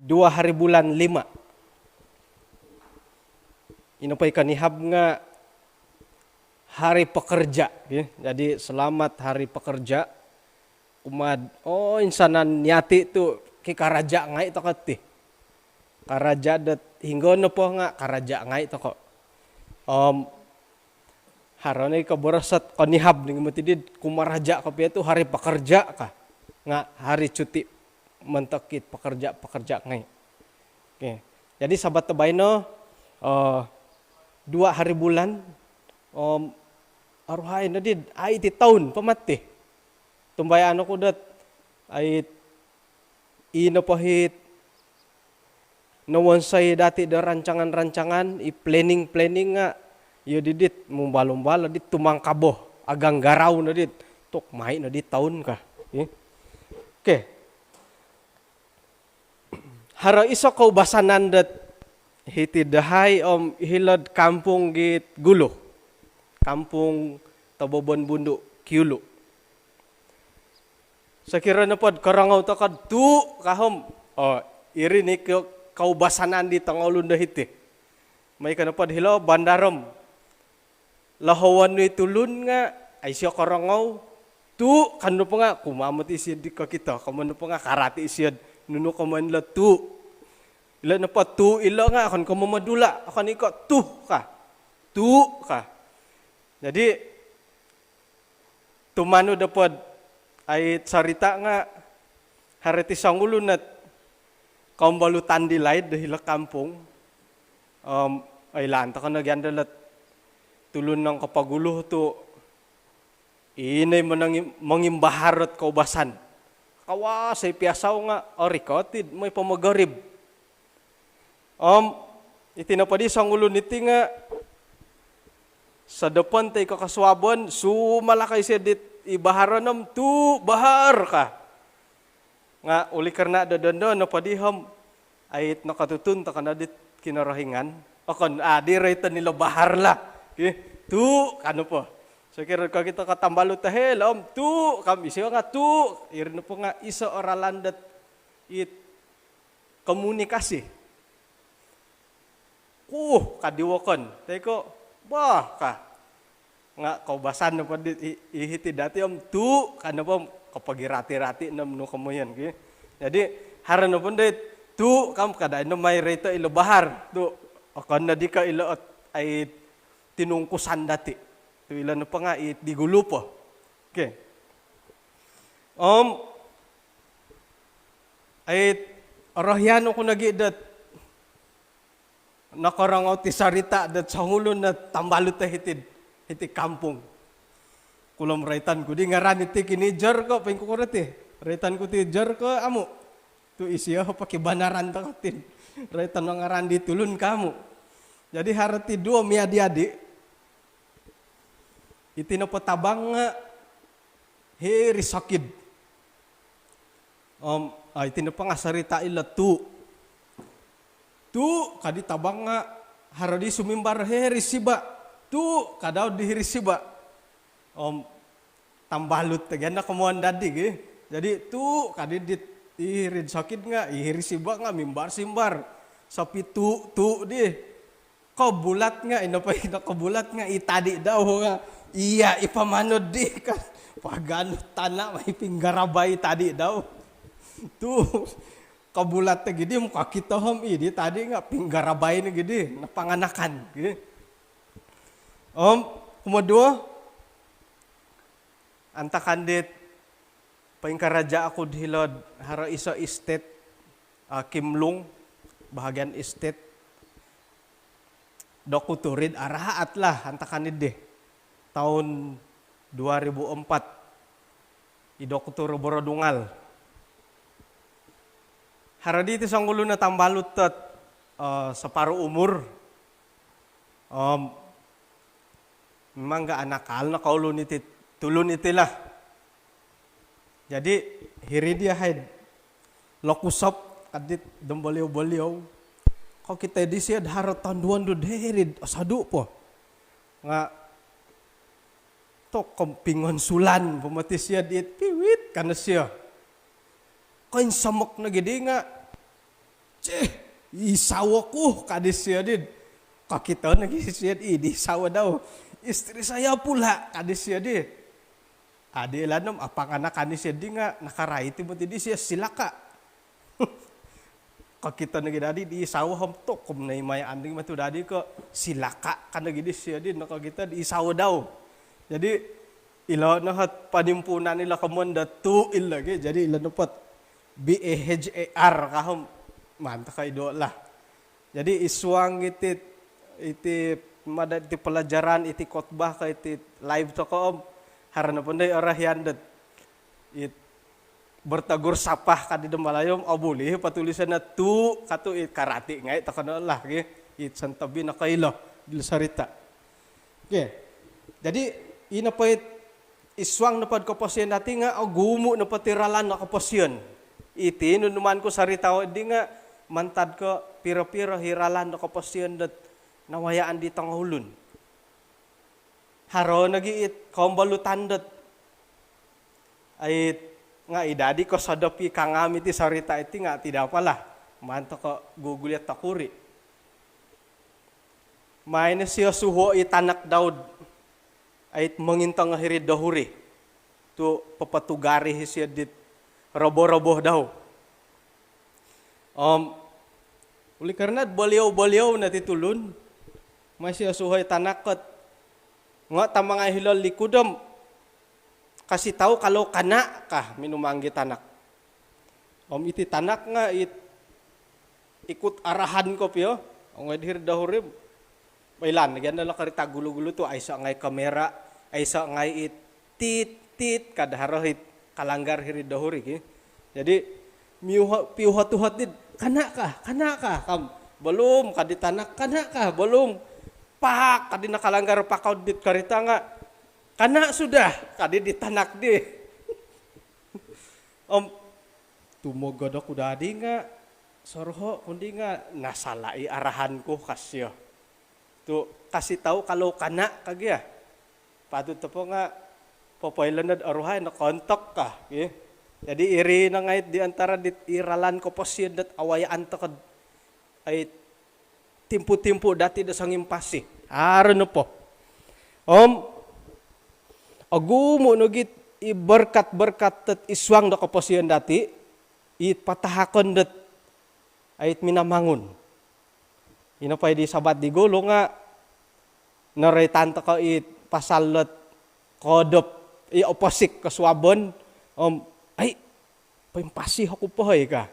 2 hari bulan 5. Inapay kanihab nga hari pekerja. Jadi selamat hari pekerja. Insanan nyati tu karaja ngai to kati. Karaja dat hingga no po nga karaja ngai to ko. Harane ka borosat kanihab ning matidid kumaraja ka tu hari pekerja ka. Nga hari cuti mentakit pekerja ngai. Okay. Jadi sabat tebay no 2 hari bulan aruhay na did ay ti taon pamati. Tumbayan ako dat ay inapahit nawansay dati da rancangan-rancangan i-planning nga yo didit mumbalo-mbalo dit tumangkabo agang garaw na dit tok mai na dit taon ka. Okay. Haro iso ko basanan dat hiti dahay hilad kampung git gulo. Kampung Tabobon Bundu Kiulo. Sakira na pod karangaw to kad tu kahom. Iri ni kaubasanan di tangolun dahiti. May kana pod hilo bandarom. Lahawan ni tulun nga ay siya karangaw tu kanu pa nga kumamot isid di ka kita. Kamano pa nga karati isid nuno kaman la tu. Ila na pa tu ila nga akan ko mamadula akan iko tu ka. Jadi tumano dapod ay sarita nga hariti sangulun at kaumbalutan di laid dahil kampung ay lanta ka nagyandalat tulun ng kapagulo to inay mo nang mangimbaharot kaubasan. Kawasay piasaw nga orikotid may pamagarib. Itinapadi sang ulo niti nga sa depan tay kakaswabon sumalakay siya dit ibaharanam tu bahar ka. Nga uli karna dadondo na padiham ay nakatutun ta kana dit kinarahingan. Akon dirayta nila bahar la. Okay? Tu kano po. So kira ka kita katambalo tahel tu kami siya nga tu irin po nga isa oralan dat it komunikasi. Kadiwakon. Teko, bah ka. Nga kaubasan na pa ihiti dati tu kana pa kapagirati-rati na mnu kamoyan. Okay? Jadi haran na po dit tu kam kada no may rito ilo bahar. Tu akan na di ka ilo ay tinungkusan dati. Tu ilo na pa nga digulupo po. Okay. Ay arahyano ko nagidat nakarangaw ti sarita dat sangulon na tambalot ta hiti kampung. Kulam raitan ko di ngaran iti kinijar ko paing ko kurati. Raitan ko ti jar ko amo. Tu isiya pakibanaran ta katin. Raitan ng ngaran di tulun kamu. Jadi harati dua miadi-adi. Iti na patabang nga heri sakid. Iti na pa nga sarita ila tu. Tu kadi tabang nga haradi sumimbar risiba. Tu kadaw di risiba. Tambalut tagana kamuan dadi ge. Jadi tu kadi di rid sakit nga risiba nga mimbar simbar. Sapi tu di kabulat nga inapay na kabulat nga itadi daw nga iya ipamanod di ka pagano tana may pinggarabay tadi daw. Tu kabulat na gidi, mukha kita di tadi nga pinggarabay na gidi, napanganakan. Gidi. Kumadua, antakandit, paingkaraja ako dhilod, hara iso estate, Kimlung, bahagian estate, dokuturid, arahat lah, antakandit deh, tahun 2004, idokuturo Borodungal. Haradi iti sanggulo na tambalot at sa paro umur. Memang ga anakal na kaulon iti tulon iti lah. Jadi hiri dia haid lokusop kadit dembaliw-baliw. Kau kita di siya harot tanduan do herid asadu po. Nga to kompingon sulan pumati siya diit piwit kana siya. Kain samok na gidi nga isawa ko kadis siya din. Kakita nag-isisiyad, di isawa daw. Istri saya pula kadis siya din. Adi lanom apang anak kanis siya din nga nakaray ti mo ti di siya sila ka. Kakita nagidadi di isawa hamto kum na imay anding matu dadi ko sila ka nagidis siya din nakakita di isawa daw. Jadi ilo nahat panimpunan nila kamon da tuil lagi. Jadi ilo napat BEHJR kahom manta ka idola. Jadi iswang iti madat iti pelajaran iti khotbah ka iti live to ko harana punday orahyandet it bertagur sapah ka di Malayom boleh patulisan na tu katu it karati ngay takano lah ge it santabi na kailo dil sarita. Okay. Jadi ina pa iswang na pad kapasyan dati nga gumo na patiralan na kapasyan. Iti nunuman ko sarita di nga mantad ko pira-pira hiralan na kapasyan dat nawayaan di tanghulun. Haro nagiit kombalutan dat ay nga idadi ko sadapi kangami ti sarita iti nga tidak pala. Manto ko guguliat takuri. May na siya suho itanak Daud ay mangintang hirid dahuri. Tu papatugari siya dit robo-robo daw. Uli karena baliw-baliw na titulun. May siya suhoy tanakot. Nga tamang hilal likudam. Kasi tahu kalau kana kah minumanggi tanak. Iti tanak nga ikut arahan ko piyo. Ang edhir dahuri. Bailan, nagyan nala karita gulo-gulo to. Ay sa ngay kamera. Ay sa ngay tit kadharohit kalanggar hirid dahuri. Jadi piuhat-tuhat din. Kana ka kam. Belum kaditanak kana ka belum. Pak kadi nakalanggar pakaw dit karita nga kana sudah kadi ditanak di. Tumogod ako dadi nga sorho kundi nga nasalai arahan ko kasyo. Tu kasih tahu kalau kana kagya. Patut po nga popailan na aruhay na kontak ka. Okay? Jadi iri na ngayit di antara dit iralan ko posyon dat awayaan takad ay timpu-timpu dati da sangim pasi. Aron na po. Agumo nugit iberkat-berkat tat iswang da kaposyon dati ipatahakon dat ayit minamangun. Inapay di sabat di gulo nga naretan ta ka it pasalat kodop oposik kaswabon ay paimpasi ako po ka.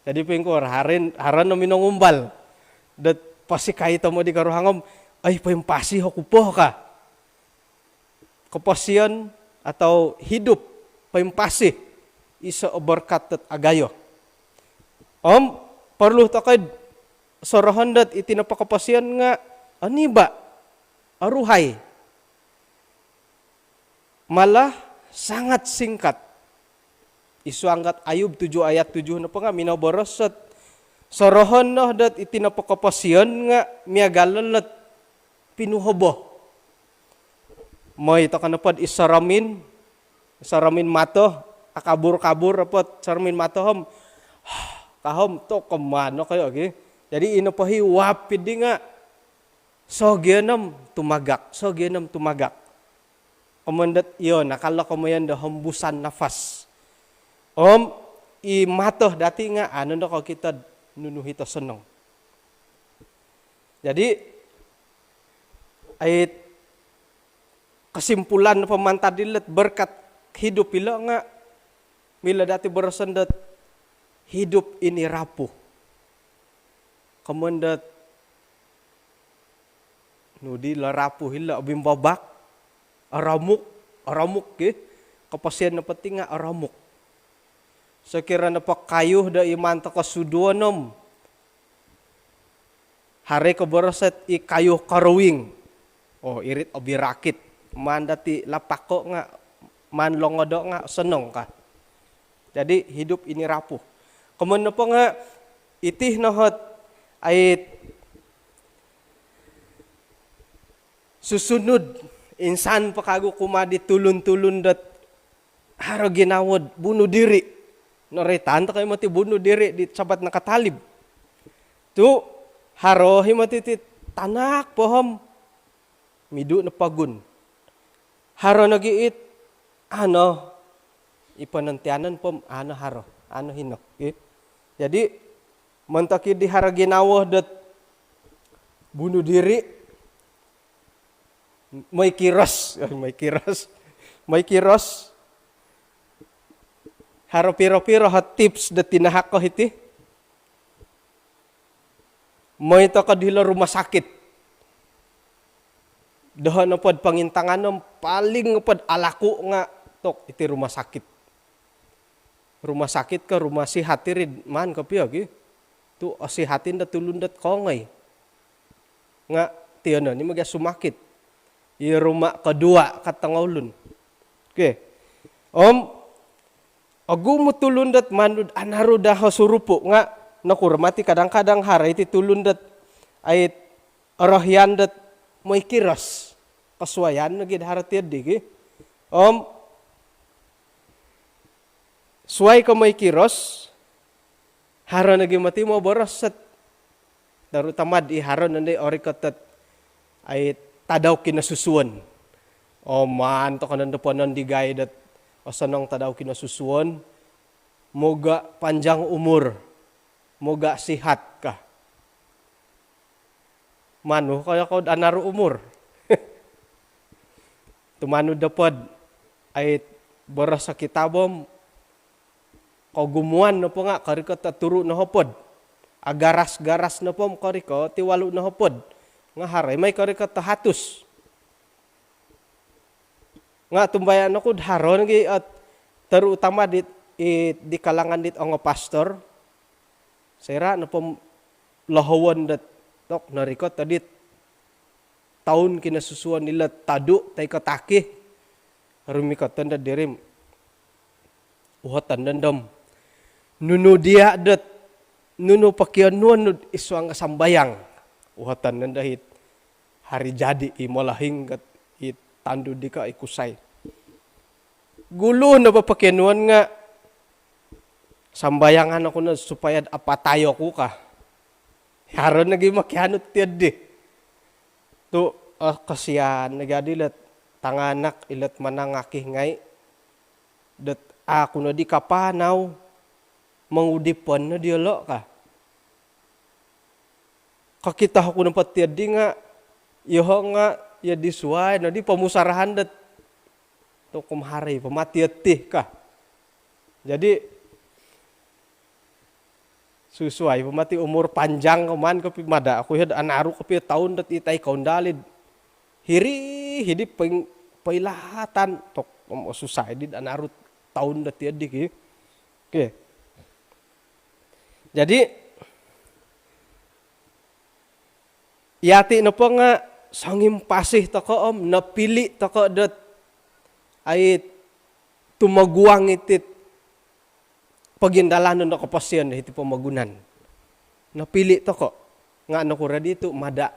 Jadi pengkor haran no minongumbal dat pasikay to mo di karuhangom ay paimpasi ako po ka. Kapasyan atau hidup paimpasi isa berkat at agayo. Perlu takad sorohan dat itinapakapasyan nga aniba aruhay. Malah sangat singkat. Isu angkat Ayub 7 ayat 7 na pa nga minaborosat. Sorohon no dat itinapakapasyan nga miagalan pinuhobo. May ito ka na pod isaramin mato, akabur-kabur rapot, saramin mato kahom to kumano kayo, okay? Jadi inapahi wapid di nga, so genam tumagak. Kamandat yun, nakala ko mo yan da hembusan nafas. Imatoh dati nga, ano na ko kita nunuhito senong. Jadi, ay kesimpulan pemantadilat berkat hidup ila nga, mila dati berasandat hidup ini rapuh. Kamandat, nudi la rapuh ila bimbabak, aramuk ke, kapasyan na pati nga aramuk. Sekira na pa kayuh da imanta ka suduanom. Hari keberasat i kayuh karuwing. Irit obirakit. Mandati lapako nga, manlongodo nga, senong ka. Jadi hidup ini rapuh. Kemudian na pa nga, itih nahot ay susunod. Insan pakago kumadi tulun-tulun dat haro ginawad bunuh diri. Naritan ta kayo mati bunuh diri di sabat nakatalib. Tu haro himatitit tanak pohom midu na pagun. Haro nagiit ano ipanantianan pom ano haro ano hinok. Okay? Jadi mentakid di hara ginawah dat bunuh diri may kiros haro piro-piro hat tips dat tinahak ko hiti may takadila rumah sakit dahan na pod pangintangan paling pod alaku nga tok iti rumah sakit ka rumah sihatirid man kapiyag tu sihatin da tulundat kongay nga tiyan ni magya sumakit i rumah kedua katangawlun. Okay. Agu mo tulundat manud anaru daho surupo nga nakurmati kadang-kadang hara iti tulundat ay arahyandat moy kiras kaswayan nagid haratid di suway ka moy kiros hara nagi mati mo boros set daru tamad i hara nanday orikatat ay tadaw kinasusuan. Man to kanan depanan di guide dat asanang tadaw kinasusuan. Moga panjang umur. Moga sihat ka. Manu kaya ko anaru umur. Tumanu dapod ay boras sa kitabom kau gumuan na po nga kariko taturo na hopod. Agaras-garas na po kariko tiwalo na hopod. Nga haray may karika tahatus. Nga tumbayan ako haron at terutama di kalangan dit ang pastor. Sira na pom lahawan dat tok narikot tadit taon kinasusuan nila tadu tay kataki. Rumikatan dat dirim. Uhatan dandam. Nuno dia dat nuno pakyan nuan iswang sambayang. Uhatan nandahit hari jadi imolahing kat it tandu dika ikusay. Gulo na papakinuan nga sambayangan ako na supaya apatayo ko ka. Haron nagi makianot tiyad di. To kasiyan nagadilat tanganak ilat manangakih ngay. Dat ako na di kapanaw mangudipan na dialog ka. Kakita ako ng patiyad di nga, iho nga, ya disuay, na di pamusarahan dat, to kumharay, pamatiyad ti ka. Jadi, susuay, pamati umur panjang kaman, kapi mada, ako had anaru kapi taon dat itay kaundalid. Hiri, hidip pailahatan, to susay, di anaru taon dat tiyad di ki. Okay. Jadi, yati na po nga, sangim pasih tako napili tako dat ay tumaguang itit pagindalanon na kapasyan na iti pamagunan. Napili tako. Nga nakura dito, mada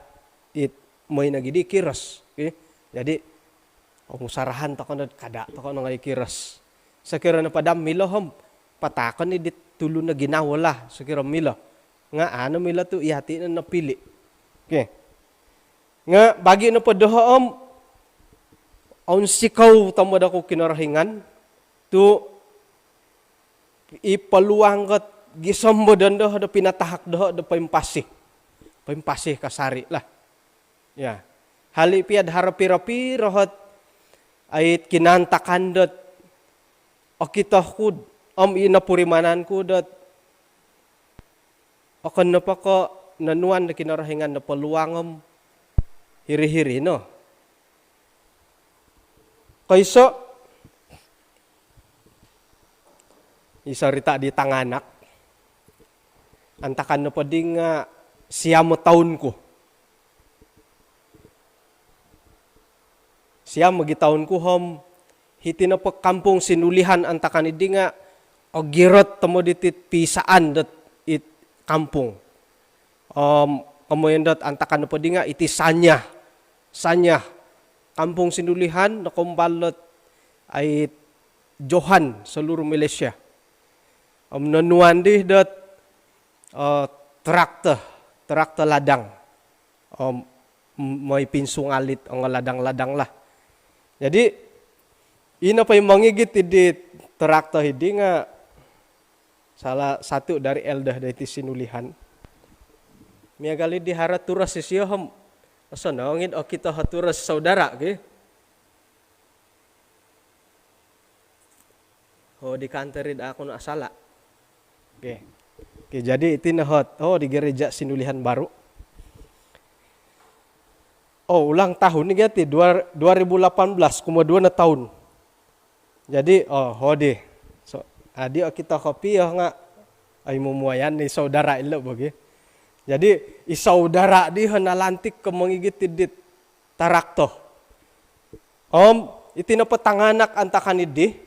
it may nagidi kiras. Okay? Jadi, musarahan tako na kada tako na ngay kiras. Sa kira na padam milohom, patakon ni dit tulo na ginawala sa kira milo. Nga ano mila to, yati na napili. Okay. Nga bagi na padohom aun sikaw tamad ako kinarahingan to ipaluang kat gisambodan dah ada pinatahak dah ada paimpasih kasari lah. Ya. Hali piad harapi-rapi rohat ait kinantakan dat akita kud inapurimanan ko dat akan napaka nanuan na kinarahingan na paluangam hiri-hiri no. Kaysa isarita di tanganak antakan na pa ding siyam taon ko. Siyam magitaon ko hom hiti na pa kampong sinulihan antakan idi nga ogirot tamo ditit pisaan dat it kampong. Kamoyan dat antakan na pa di nga iti sanya kampong sinulihan na kumbalot ay Johan sa Luro Malaysia. Nanuan di dat trakta traktor ladang. May pinsungalit ang ladang-ladang lah. Jadi, ina pa yung mangigit di traktor hindi nga salah satu dari eldah dari sinulihan. Miagali di harat turas siya asa naongin o kita haturas saudara ge. Di kanterin ako na asala. Oke, jadi itu nahot. Di gereja sinulihan baru. Ulang tahun nih gati 2018 kuma 2 na tahun. Jadi deh. So adi kita kopi nga ay mumuayan ni saudara ilo bagi. Jadi saudara di nalantik ke mangigit dit tarakto. Iti na patanganak antakan idi.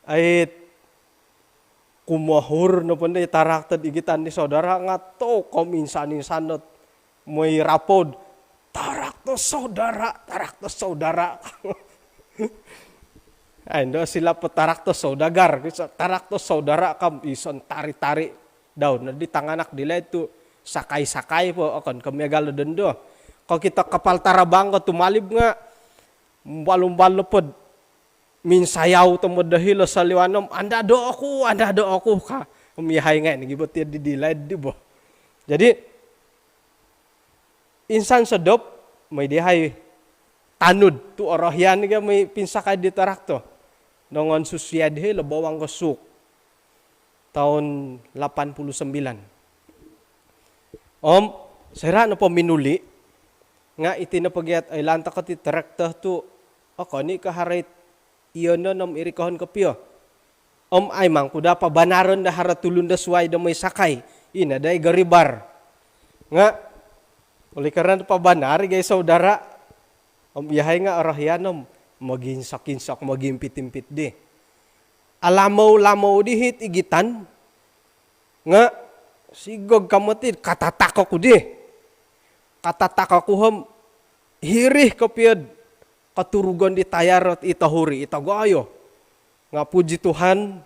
Ay kumahur na pun tarakto igitan ni saudara nga to kominsan-insanot may rapod tarakto saudara. Ay ndo sila petarakto saudagar, tarakto saudara kam ison tari-tari daw na di tanganak dila itu sakay-sakay po akon kamegalo dendo. Kau kita kapal tarabang ko tumalib nga balong-balo pod minsayaw tamo dahil sa liwanom anda do ako ka umihay nga nagibot di dilay di bo. Jadi insan sedop may dihay tanud tu orahyan nga may pinsakay di tarakto. Nongon susyad he labawang kasuk tahun 89. Sira na po minuli nga iti na pagyat ay lanta ka ti tarakto tu ako ni kaharit iyon na nam irikahon kapyo. Ay mang kuda pa banaron da haratulun da suway da may sakay. Ina da garibar. Nga, uli karena pa banar gay saudara. Yahay nga arahyanom maginsak-insak magimpit-impit di. Alamaw-lamaw di hit igitan. Nga, sigog kamatid katatak ako di. Katatak ako hirih kapyod. Katurugan di tayarot itahuri itagayo. Nga puji Tuhan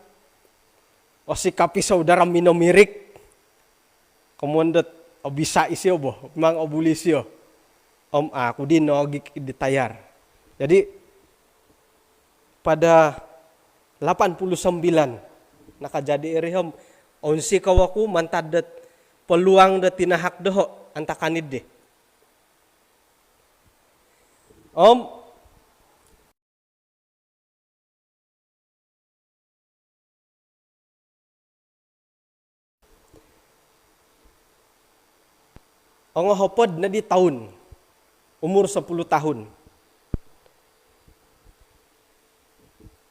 o si kapi saudara minomirik. Kemudian bisa isyo bo, mang obulisyo. Aku din nogik di tayar. Jadi pada 89 nakajadi irihom onsi kawaku mantadet peluang da tinahak deho antakanid de. Ang hopod na di taon, umur 10 tahun.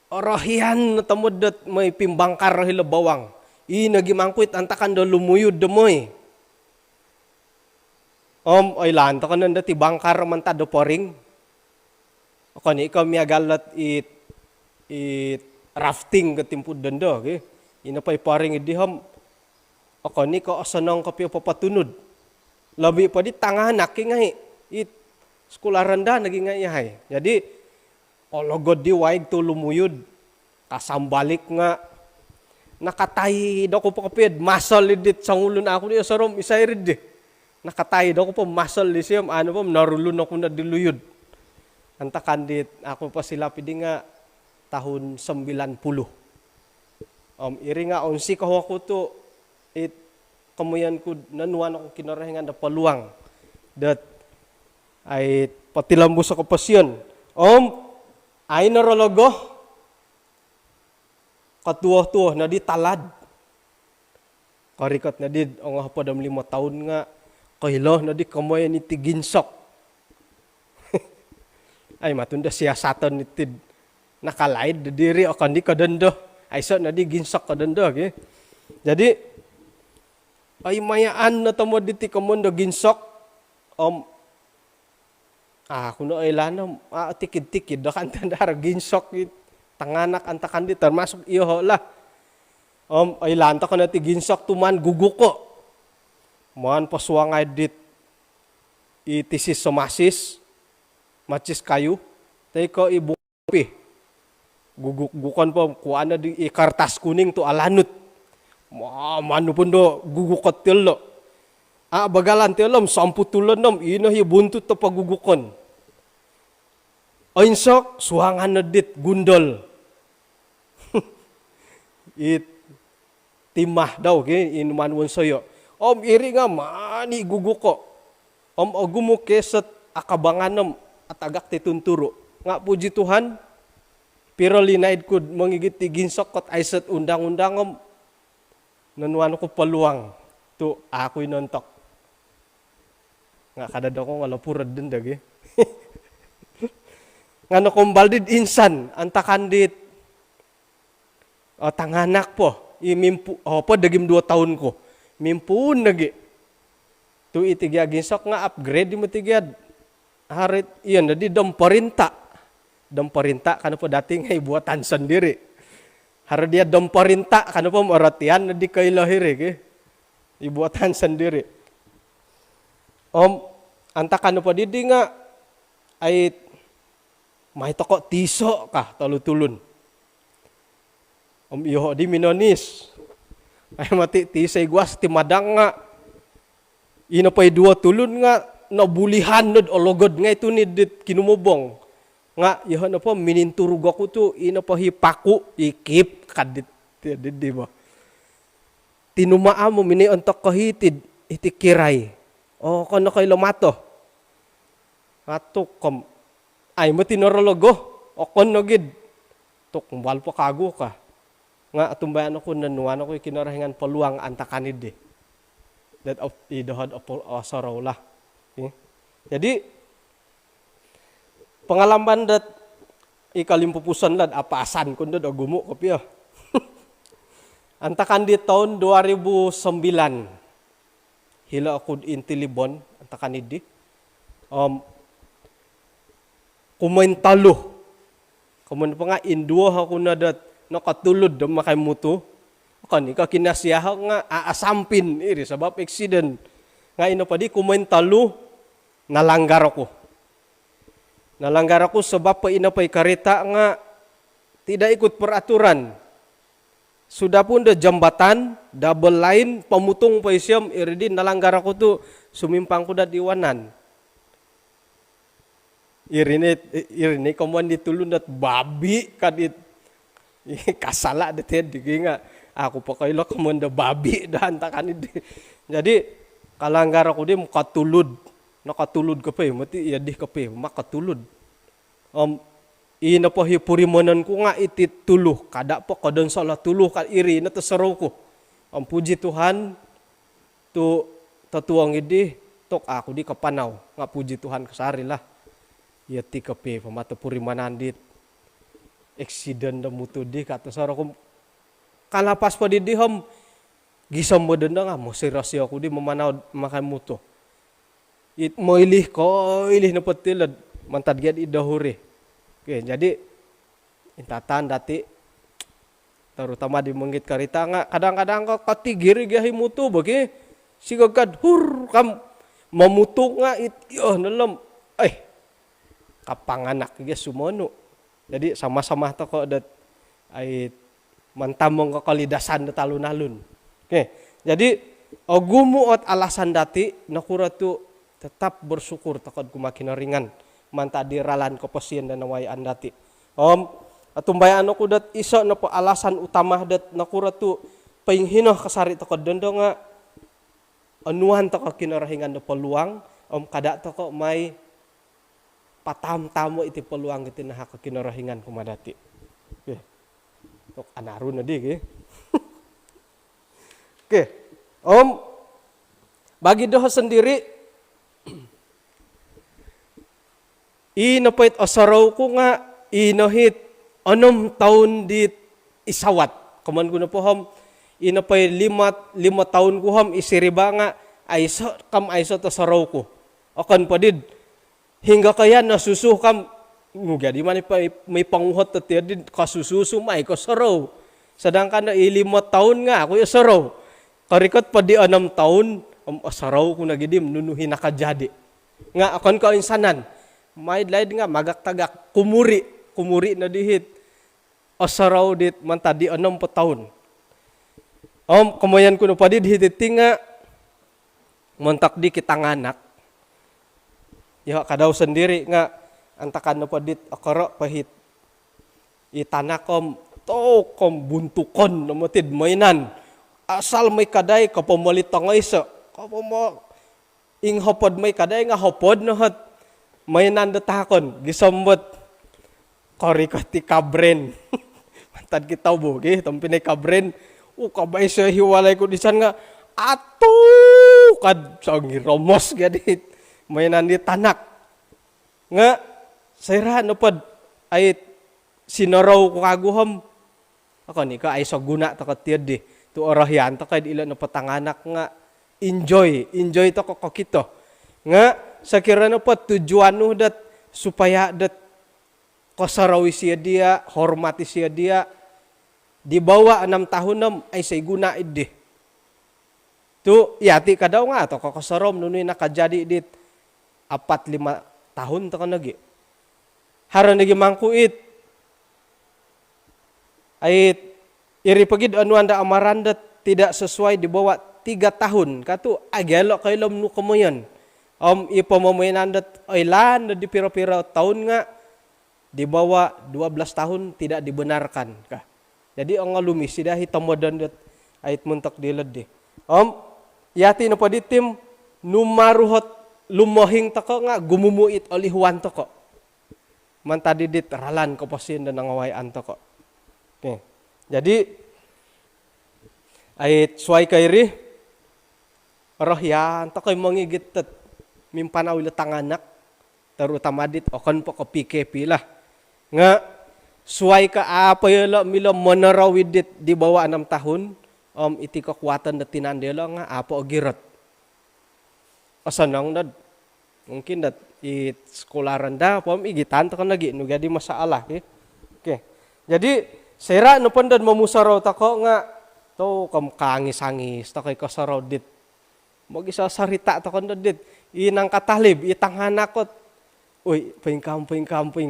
Orahian na tamudot may pimbangkar hilabawang. Nagimangkuit antakan do lumuyod demoy. Ay lanta ka nanda ti bangkar man do poring. Ako ni ikaw miyagalat it rafting katimpud dendo. Okay? Inapay poring idiham. Ako ni ka asanang kapyo papatunod. Labi pa di tanganak ngay it sekolah rendah naging ngay. Jadi ologod di waig tu lumuyod kasambalik nga nakatay daw ko pa kapid masal dit sa ulun ako di sarom isairid di nakatay daw ko pa masal di siyam ano pa narulun ako na diluyod antakan dit ako pa sila pidi nga tahun 90 iri nga onsi ko ako to it kamuyan ko nanuan ako kinarahingan na paluang dat ay patilambos sa kapasyon. Ay narologo katuwa-tuwa na di talad. Karikot na di ang hapadam 5 taon nga kahilo na di kamuyan iti ginsok. Ay matunda siya satan iti nakalaid diri o kandi kadendo. Ay so na di ginsok kadendo. Okay? Jadi ay mayaan na tamo diti kamundo ginsok. Kuno ay lanam, tikid-tikid, dakan tandara ginsok, tanganak antakan di, termasuk iyo lah. Ay lanta ka na ti ginsok tuman guguko. Man pasuangay dit, itisis somasis, macis kayu, tayo ko ibungpi. Guguk-gukan po, kuana di ikartas kuning to alanut. Manu pun do gugukot tilo. Bagalan tilom samputulan nom ina hi buntut to pagugukon. Ainsok suangan nedit gundol. It timah daw ke inuman won soyo. Iri nga mani guguko. Agumo keset akabanganem atagak titunturo. Nga puji Tuhan, pero linaid ko mangigit tiginsok kot aiset undang-undang nanuan ko peluang tu ako'y nontok. Nga kadada ko wala purad din dagi. Nga no kumbaldid insan antakandit tanganak po imimpu po dagim 2 tahun ko mimpun lagi tu itigya ginsok nga upgrade di matigyad harit iyan di domparenta kana po dating ay buatan sendiri harap dia domparenta kana po maratian na di kay lahir ibuatan sendiri antakan po didi nga ay may toko tiso kah talutulun. Iho di minonis. Ay mati tisay guas timadang nga. Ino pa'y 2 tulun nga nabulihan nod ologod nga ito ni dit kinumubong. Nga iho na po mininturug ako to ino pa hipaku ikip kadit di ba. Tinumaa mo mini antak kahitid itikiray. Kono kay lamato. Ato ay mo tinorologo o konogid tok mbal po kago ka nga atumbayan ako nanuan ako kinarahingan peluang antakanid that of idohad of sorrow lah jadi pengalaman dat ikalimpupusan lad apasan kun dad agumo kopi antakan di tahun 2009 hila ako intilibon antakanid di kumaintalo. Kumain pa nga, indua ako na dat nakatulod na makay muto. Kani ka kinasiyaha nga aasampin iri sabab accident. Nga ino pa di kumaintalo, nalanggar ako. Nalanggar ako sebab pa ina pa'y karita nga tidak ikut peraturan. Sudah pun da jambatan, double line, pamutong pa isyam, iri din nalanggar ako to, sumimpang ko dat iwanan. Irine kamuan ditulun dat babi kadit kasala deted digi nga aku pa kayo kamuan da babi dahan takan jadi kalanggar ako di nakatulod ka pa mati iya di ka pa makatulod ina pa hipurimanan ko nga iti tuluh kada pa kadon salah tuluh ka iri na tasaraw ko puji Tuhan tu tatuang idi tok ako di kapanaw nga puji Tuhan kasari lah yati kape pamata purimanandit accident da mutu di kata sara ko kalapas pa di hom gisam mo denda nga mo serasi ako di mamanaw makan mutu it moilih ko ilih na patilad mantad gyad idahuri okay, jadi intatan dati terutama di menggit karita nga kadang-kadang ka katigiri gahi mutu bagi sigagad kam mamutu nga it nalam kapanganak ya sumono. Jadi sama-sama to ko dat ay mantamong kakalidasan na talun-alun. Okay. Jadi gumuot alasan dati nakuratu tetap bersyukur takod kumakinaringan mantadiralan ko pasien dan nawayaan dati. Atumbayan ako dat iso na po alasan utama dat nakuratu painghino kasari takod dondo nga anuhan to kinarahingan na peluang kada to ko may patam-tamo iti peluang iti naha kinarahingan kumadati. Okay. Tok anaru na di Okay. Bagi doha sendiri inapait asaraw ko nga inahit 6 taon di isawat. Kaman ko na po inapay 5 taon ko isiriba nga ayso asaraw ko. Akan padid hingga kaya nasusuh kam di man may panguhot tati kasususo may kasaraw. Sedangkan na 5 taon nga ako asaraw. Karikot pa di 6 taon asaraw ko nagidim nunuhin nakajadi. Nga akon ka insanan may laid nga magak-tagak kumuri na dihit asaraw dit mantadi 6 taon. Kemudian kuno padi dihititinga montak di kita nganak. Ya kadau sendiri nga antakan no padit akara pahit. Itanakom kom buntukon nomotid mainan. Asal may kaday kapamulit tangay sa kapamo ing hopod may kaday nga hopod no hat mainan detakon gisambot kori ti kabren. Mantad kita bogi tampinay kabren. Kabay sa hiwalay ko disan nga ato kad sangi romos gadit mainan di tanak nga sayra no pod ay sinaraw ko kaguham ako ni ka ay so guna ta katiyad di tu orahyan ta kay ila no patanganak nga enjoy to ko kito nga sakira no pod tujuan no dat supaya dat kasarawi siya dia hormati siya dia di bawah 6 tahun nam ay say guna idi tu yati kadaw nga to kakasarom nunoy nakajadi dit 4-5 tahun ta kanagi haran nagi mangkuit ay iri pagid anuanda amarandat tidak sesuai di bawah 3 tahun katu agelo kay lom nu kemoyan ipamamayanandat ay lan di pira-pira tahun nga di bawah 12 tahun tidak dibenarkan kah. Jadi ang lumis sida hitamodan dat ayat muntak dilad di. Yati na paditim numaruhot lumohing tako nga gumumuit olihuan tako. Mantadidit ralan ko pasin dan nangawayan tako. Okay. Jadi ayat suai kairi rohyan tako mangigit tet mimpanaw tanganak terutama dit okon po ko PKP lah. Nga suai ka apa yelo milo monorawid dit di bawah 6 tahun iti kekuatan dat tinandelo nga apa ogirot. Asanang dad mungkin dat it sekolaran da pom igitan to kan lagi nu gadi masalah okay. Jadi sera no pon dad mamusaraw tako nga to kam kangis-angis ta kay kasaraw dit. Magisa sarita to kan dit inang katalib itang hanakot. Uy, pingkam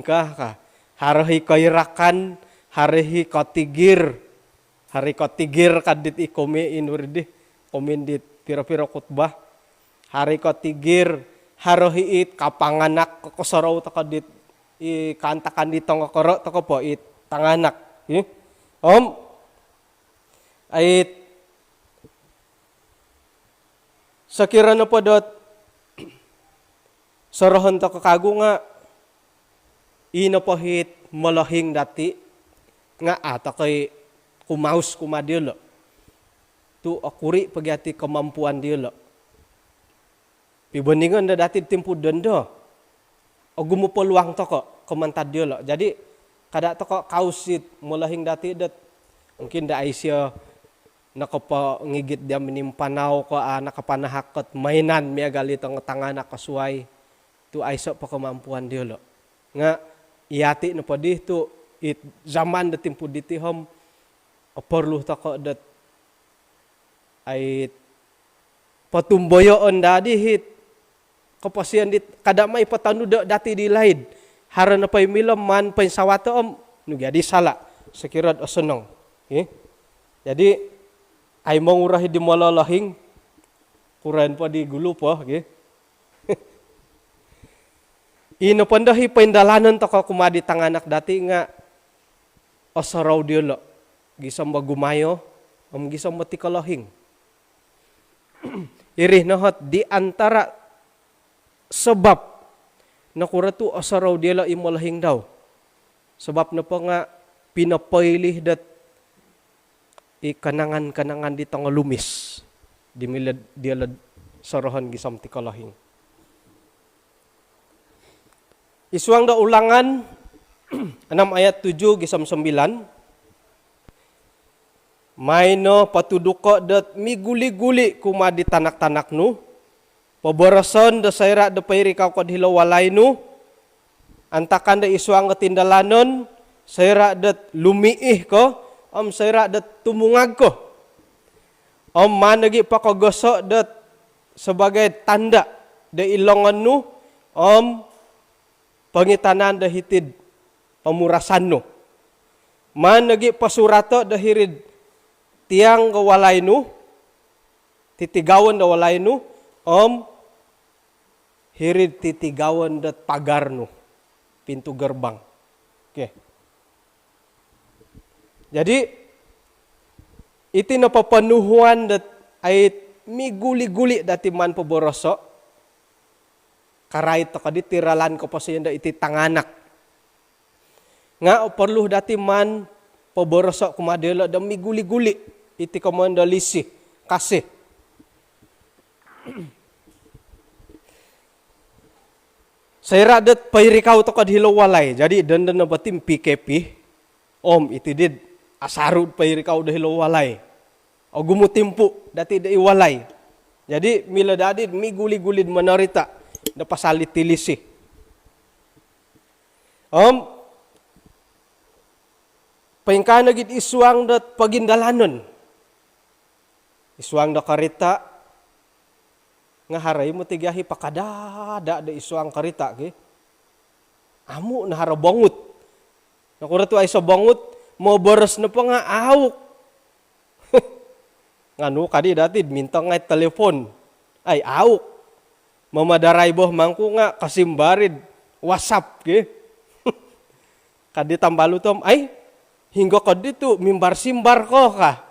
ka. Harahi kairakan, harahi kotigir kadit ikome inurdi, komen dit pira-pira khutbah. Hari kotigir, harahi it kapanganak kokosaraw ta kadit kantakan ditong kokoro ta po it tanganak. Ait sakira na po dot sorohan ta kakago nga inapahit malahing dati nga ata kay kumaus kumadilo tu akuri pagyati kemampuan dilo pibandingan da dati timpu dendo agumo peluang to ko kemantad dilo jadi kada to ko kausit malahing dati dat mungkin da Aisyah nakapa ngigit dia menimpanaw ko nakapanahakot mainan miagali tong tanganak kasuai tu Aisyah pa kemampuan dilo nga iati no padi tu it zaman da timpu ditihom perlu tako dat ay patumboyoon dadi hit kapasian dit kada may patanu dati di laid haran na pay milam man pay sawato nu gadi sala sekirad asenong jadi ay mangurahi di malalahing kuran pa di gulu po ino pandahi paindalanan to kumadi tanganak dati nga asaraw diolo gisam bagumayo gisam matikalahing irih nahat di antara sebab na kuratu asaraw diolo imalahing daw sebab na pa nga pinapailih dat ikanangan di tangalumis di milad diolad sarahan gisam tikalahing. Isuang da ulangan 6 ayat 7 gisam 9. Mayno patuduko dat miguli-guli kumadi tanak-tanak nu. Pabarason da sayra da pairi kau kod hilawalay nu. Antakan da isuang ketindalanon sayra dat lumiih ko sayra dat tumungag ko. Managi pakagosok dat sebagai tanda da ilongan nu pangitanan da hitid pamurasan no. Man nagi pasurato da hirid tiang gawalay nu, titigawan da walay nu, hirid titigawan dat pagar nu, pintu gerbang. Okay. Jadi, iti napapanuhuan dat ay miguli-guli dati man paboroso, karait to kadi tiralan ko pa siya iti tanganak. Nga perlu dati man paboroso kumadela da miguli-guli iti komanda lisi kasih. Saya radat pairikaw to kadhilo walay. Jadi dandan na batim PKP iti did asarud pairikaw dahilo walay. O gumutimpu dati da iwalay. Jadi mila dadid miguli-gulid manarita na pasalit tilisi. Paingkana gid isuang dat pagindalanon. Isuang da karita nga haray mo tigahi pakadada da isuang karita ge. Amu na hara bangut. Nakura tu ay sa bangut mo boros na pa nga awok. Nganu kadi dati minta nga telepon. Ay awok. Mamadaray boh mangku nga kasimbarid WhatsApp ge. Kadi tambalu tom ay hingga kadi tu mimbar simbar ko ka.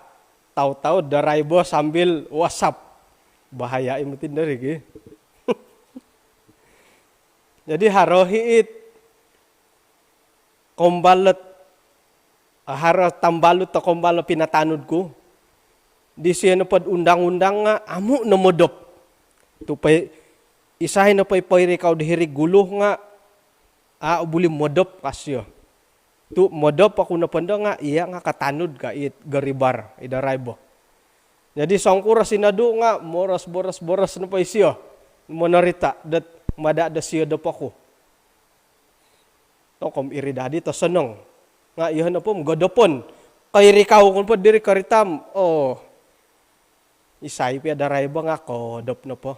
Tahu-tahu daray boh sambil WhatsApp. Bahaya imutin dari ge. Jadi harohiit kombalet haro tambalut to kombalet pinatanud ko. Di siya na pad undang-undang nga amu na modop. Tu pay isahin na pay rikaw dihiri guluh nga buli modop kasyo. Tu modop ako na panda nga iya nga katanud ka it garibar idaray bo. Jadi songkura sinadu nga boros na pay siya. Monarita dat mada da siya dop ako. No kom iridadi to seneng. Nga iya na po godopon. Kay rikaw kun po diri karitam. Isay pia daray ba nga kodop na po.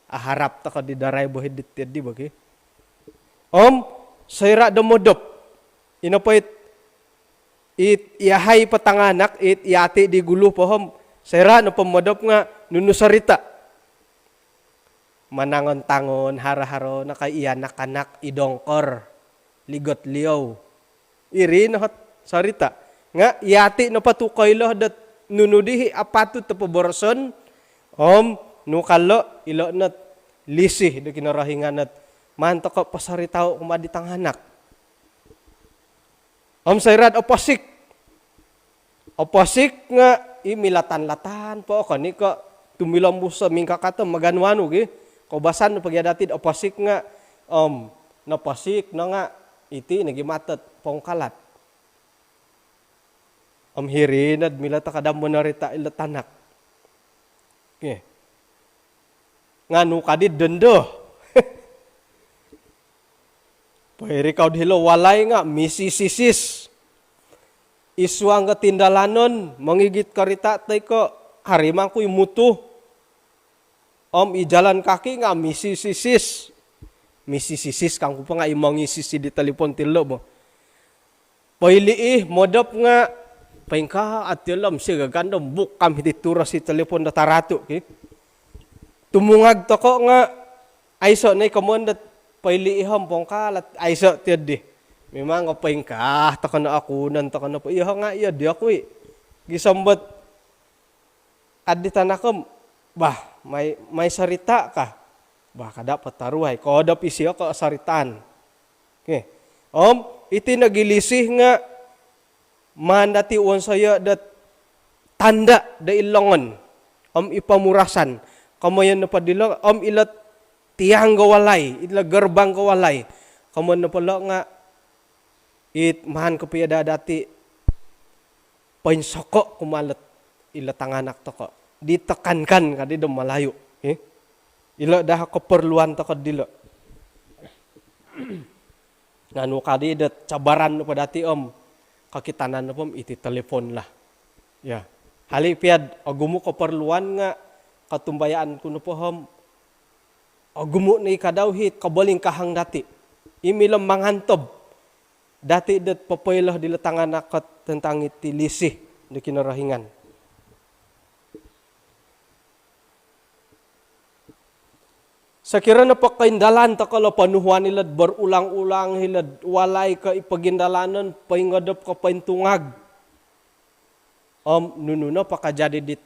Aharap ta ka di daray bo hidit di bagi. Sayra da modop. Ina po it iyahay patanganak it iyati di gulu po sayra na po modop nga nunusarita. Manangon-tangon hara-haro na kay iyanak-anak idongkor. Ligot liyaw. Iri na sarita. Nga iyati na patukay lo dat nunudihi apatut ta paboroson nukalo ilo nat lisih do kinarahingan nat manto ka pasaritaw kumadi tanghanak. Sayrad opasik nga imilatan-latan po kani ka tumilambus sa mingkakatam maganwano gi kobasan pagyadatid opasik nga napasik na nga iti nagimatat pongkalat. Hirinad milata kadam monarita ilatanak. Okay. Nganu kadid dendo. Pairikaw dihilo walay nga misisisis. Isuang ketindalanon mangigit karita tay ko harimang ko'y mutu. Ijalan kaki nga misisisis. Misisisis kang ko pa nga imangisisi di telepon tilo mo. Pailiih modop nga paingka at yalam siya gaganda bukam hititura si telepon na tarato. Okay? Tumungag to ko nga ayso na ikamondat pailiiham pongkalat ayso tiyadi. Memang nga paingka taka na akunan taka na po. Iya nga iya di ako gisambat aditan ako may sarita ka. Baka dapat taruhay. Kodap isiyo ka saritaan. Okay. Iti nagilisih nga mandati uwan saya dat tanda da ilongon ipamurasan kamayan na padilo ilat tiyang gawalay ila gerbang gawalay kamayan na pala nga mahan ko piya dati painsoko kumalat ila tanganak to ko ditekankan kadi do malayo ila dah keperluan to kadilo nganu kadi dat cabaran no padati kakitanan na po, iti telepon lah. Ya. Halipiad, agumo keperluan nga, katumbayaan ko na po, agumo na ikadawhit, kabaling kahang dati. Imilam mangantob. Dati dat papaylah dilatangan nakat tentang iti lisih na kinarahingan. Sakira na pakaindalan ta kala panuhuan hilad berulang-ulang hilad walay ka ipagindalanan paingadap ka paintungag. Nununa pakajadi dit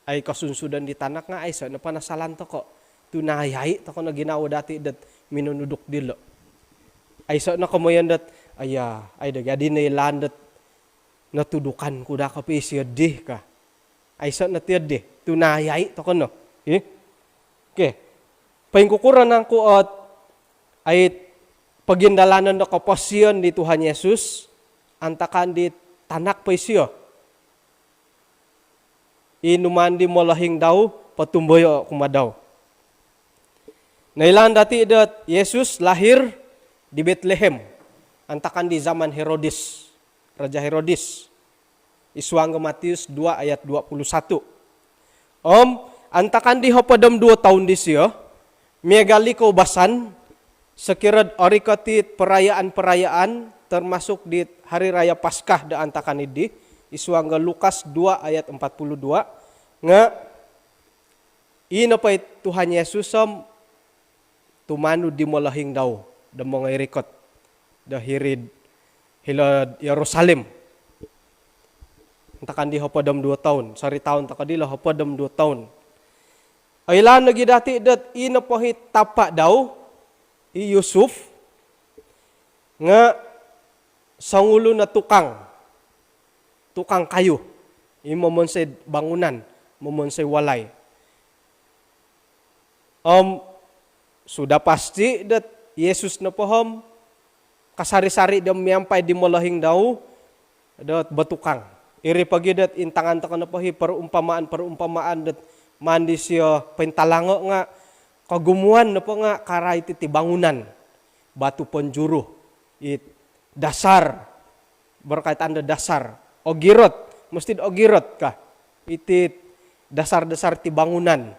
ay kasunsudan di tanak nga ay sa napanasalan ta ko. Tunayay ta ko na ginawa dati dat minunudok dilo. Ay sa na kamoyan dat ay dagadi na ilan dat natudukan ko da ka pisya di ka. Ay sa na tiyad di. Tunayay ta ko no. Okay. Paingkukuran ng kuot ay pagindalanan na kapasyon di Tuhan Yesus antakan di tanak pa siya. Inuman di malahing daw patumboy kumadaw. Nailan dati dat Yesus lahir di Bethlehem antakan di zaman Herodes, Raja Herodes. Isuang Matius 2 ayat 21. Antakan di hopadam 2 tahun di siya. Miagali ko basan, sekirad orikatit perayaan-perayaan, termasuk di hari raya Paskah da antakan idi, isuangga Lukas 2 ayat 42, nga ina pa Tuhan Yesus tumanu di malahing daw, da mga irikot, da hirid, hilad Yerusalem. Antakan di hopadam 2 tahun, sari tahun takadila hopadam 2 tahun. Ailan lagi dati dat ina pahit tapak daw i Yusuf nga sangulo na tukang kayo imomon sa bangunan momon sa walay. Sudah pasti dat Yesus na paham kasari-sari dam miampay di malahing daw dat batukang. Iri pagi dat intangan ta kana pahi perumpamaan dat mandi siya pentalango nga kagumuan na po nga karay ti bangunan batu penjuru it dasar berkaitan da dasar ogirot mesti ogirot ka iti dasar-dasar ti bangunan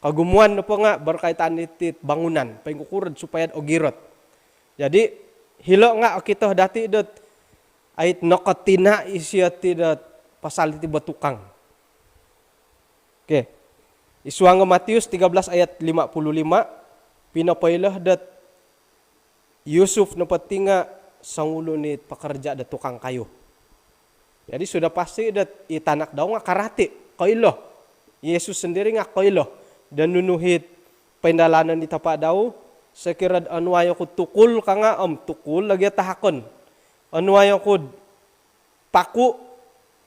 kagumuan na po nga berkaitan iti bangunan paingkukurad supaya ogirot jadi hilo nga kita dati dot ay nakatina isya ti dat pasal ti batukang. Okay. Isuang Matius 13 ayat 55, pinapailah dat Yusuf na patinga sangulo ni pakerja da tukang kayo. Jadi sudah pasti dat itanak daw nga karate, kailo. Yesus sendiri nga kailo. Dan nunuhit pendalanan di tapa daw, sekirad anuayo ko tukul ka nga, tukul lagi tahakon. Anuayo ko paku,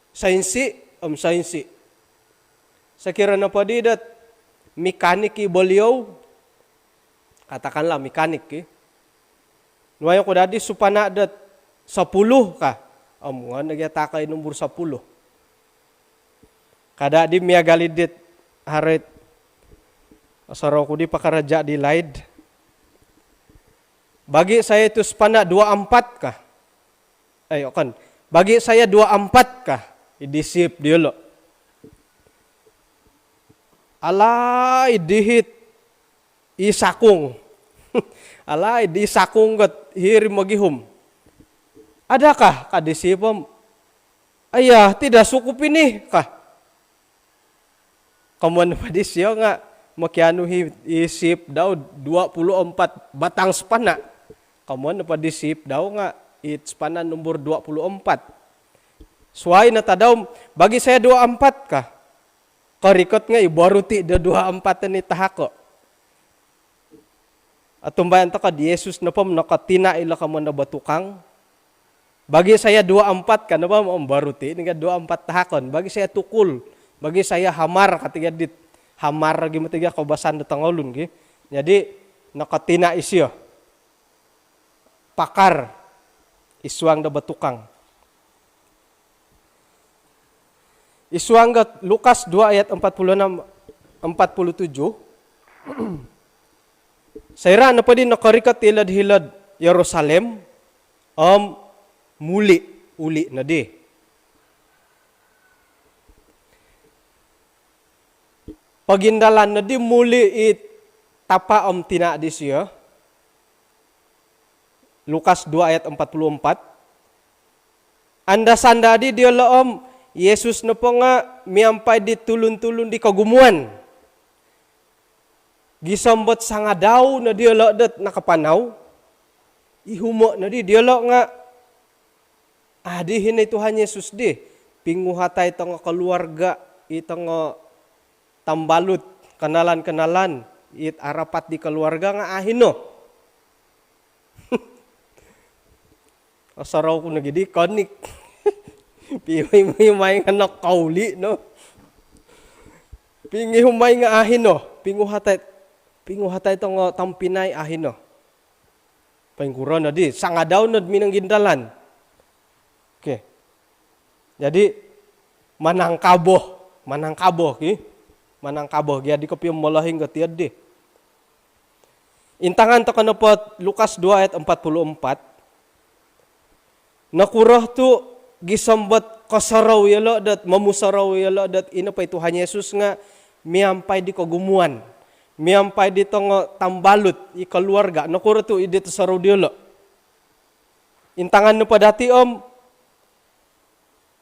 sainsi, sainsi. Sekira na pa di dat mekanik boliau, katakanlah mekanik nuayo ko dadi supana dat 10 ka. Nga nagyatakay number 10. Kada di miagalidit harit asaraw ko di pakaraja di laid. Bagi saya itu supana 24 ka. Bagi saya 24 ka. Idisip diolo. Alay dihit isakung. Alay di sakung kat hiri magihum. Adakah kadisipam? Ayah, tidak sukup ini kah? Kamuan pa siya nga makiano isip daw 24 batang spana. Kamuan pa disip daw nga spana nomor 24. Suay na tadaw bagi saya 24 kah? Karikot nga ibaruti da 24 ni tahako. At tumbayan ta ka di Jesus na pam nakatina ila ka mo na batukang. Bagi saya 24 ka na ba mo baruti nga 24 tahakon. Bagi saya tukul, bagi saya hamar katiga dit hamar lagi matiga kabasan da tangolun gi. Jadi nakatina isyo. Pakar isuang da batukang. Isuanggat Lukas 2 ayat 46 47. Sayra na pa din nakarikat hilad-hilad Yerusalem uli na di. Pagindalan na di muli it tapa tina di siya. Lukas 2 ayat 44. Anda sandadi dia laom Yesus na po nga miyampay di tulun-tulun di kagumuan. gisambot sangadaw na dialog dat nakapanaw, ihumo na di dialog nga, adihin na Tuhan Yesus di, pinguhatay ito nga keluarga, ito nga tambalut, kenalan-kenalan, it arapat di keluarga nga ahin no. Asaraw ko nagidi, konik. Pihumay nga nakauli, no? Pingihumay nga ahin no, pinguhatay ito nga tampinay ahin no. Pangkuro na di, sangadaw na minang gindalan. Okay. Jadi, manangkabo, okay? Manangkabo, jadi ko piyong malahing katiyad di. Intangan to kanapot Lukas 2 ayat 44. Nakurah tu gisambot kasaraw yalo dat mamusaraw yalo dat ina pa Tuhan Yesus nga miampay di kagumuan. Miampay di nga tambalut i keluarga. Nakurah tu ide saraw dialo. Intangan no pa dati